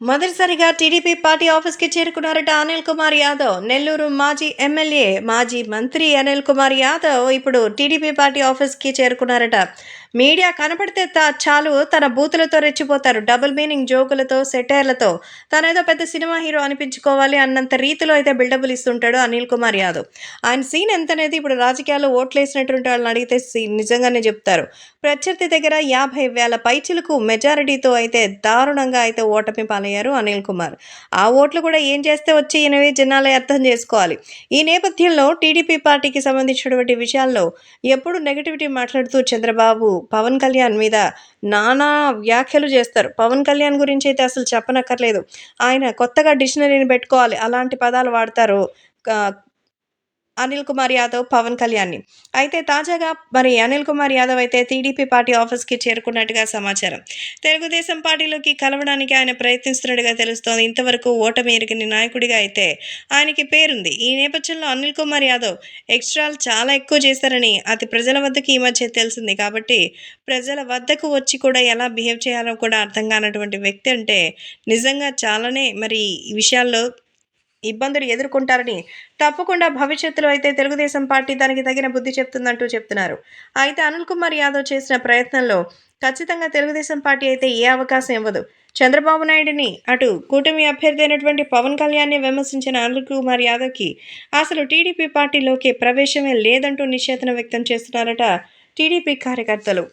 మొదటిసారిగా TDP party ఆఫీస్‌కి చేరుకున్నారట అనిల్ కుమార్ యాదవ్. నెల్లూరు మాజీ ఎమ్మెల్యే, మాజీ మంత్రి అనిల్ కుమార్ యాదవ్ ఇప్పుడు టీడీపీ పార్టీ ఆఫీస్‌కి చేరుకున్నారట. మీడియా కనపడితే చాలు తన బూతులతో రెచ్చిపోతారు. డబుల్ మీనింగ్ జోకులతో, సెటైర్‌లతో తనేదో పెద్ద సినిమా హీరో అనిపించుకోవాలి అన్నంత రీతిలో అయితే బిల్డప్‌లు ఇస్తుంటాడు అనిల్ కుమార్ యాదవ్. ఆయన సీన్ ఎంతనేది ఇప్పుడు రాజకీయాల్లో ఓట్లేసినటువంటి వాళ్ళని అడిగితే నిజంగానే చెప్తారు. ప్రత్యర్థి దగ్గర 50,000 పైచిలుకు మెజారిటీతో అయితే దారుణంగా అయితే ఓటమి పాలయ్యారు అనిల్ కుమార్. ఆ ఓట్లు కూడా ఏం చేస్తే వచ్చేయనివి జనాలే అర్థం చేసుకోవాలి. ఈ నేపథ్యంలో టీడీపీ పార్టీకి సంబంధించినటువంటి విషయాల్లో ఎప్పుడు నెగటివిటీ మాట్లాడుతూ చంద్రబాబు, పవన్ కళ్యాణ్ మీద నానా వ్యాఖ్యలు చేస్తారు. పవన్ కళ్యాణ్ గురించి అయితే అసలు చెప్పనక్కర్లేదు. ఆయన కొత్తగా డిక్షనరీని పెట్టుకోవాలి. అలాంటి పదాలు వాడతారు. క అనిల్ కుమార్ యాదవ్, పవన్ కళ్యాణ్‌ని. అయితే తాజాగా మరి అనిల్ కుమార్ యాదవ్ అయితే టీడీపీ పార్టీ ఆఫీస్‌కి చేరుకున్నట్టుగా సమాచారం. తెలుగుదేశం పార్టీలోకి కలవడానికి ఆయన ప్రయత్నిస్తున్నట్టుగా తెలుస్తోంది. ఇంతవరకు ఓటమి ఎరుగని నాయకుడిగా అయితే ఆయనకి పేరుంది. ఈ నేపథ్యంలో అనిల్ కుమార్ యాదవ్ ఎక్స్‌ట్రాలు చాలా ఎక్కువ చేశారని ప్రజల వద్దకు ఈ మధ్య తెలిసింది. కాబట్టి ప్రజల వద్దకు వచ్చి కూడా ఎలా బిహేవ్ చేయాలో కూడా అర్థం కానటువంటి వ్యక్తి అంటే నిజంగా చాలానే మరి ఈ విషయాల్లో ఇబ్బందులు ఎదుర్కొంటారని, తప్పకుండా భవిష్యత్తులో అయితే తెలుగుదేశం పార్టీ దానికి తగిన బుద్ధి చెప్తుందంటూ చెప్తున్నారు. అయితే అనిల్ కుమార్ యాదవ్ చేసిన ప్రయత్నంలో ఖచ్చితంగా తెలుగుదేశం పార్టీ అయితే ఏ అవకాశం ఇవ్వదు. చంద్రబాబు నాయుడిని, అటు కూటమి అభ్యర్థి అయినటువంటి పవన్ కళ్యాణ్‌ని విమర్శించిన అనిల్ కుమార్ యాదవ్‌కి అసలు టీడీపీ పార్టీలోకి ప్రవేశమే లేదంటూ నిషేధం వ్యక్తం చేస్తున్నారట టీడీపీ కార్యకర్తలు.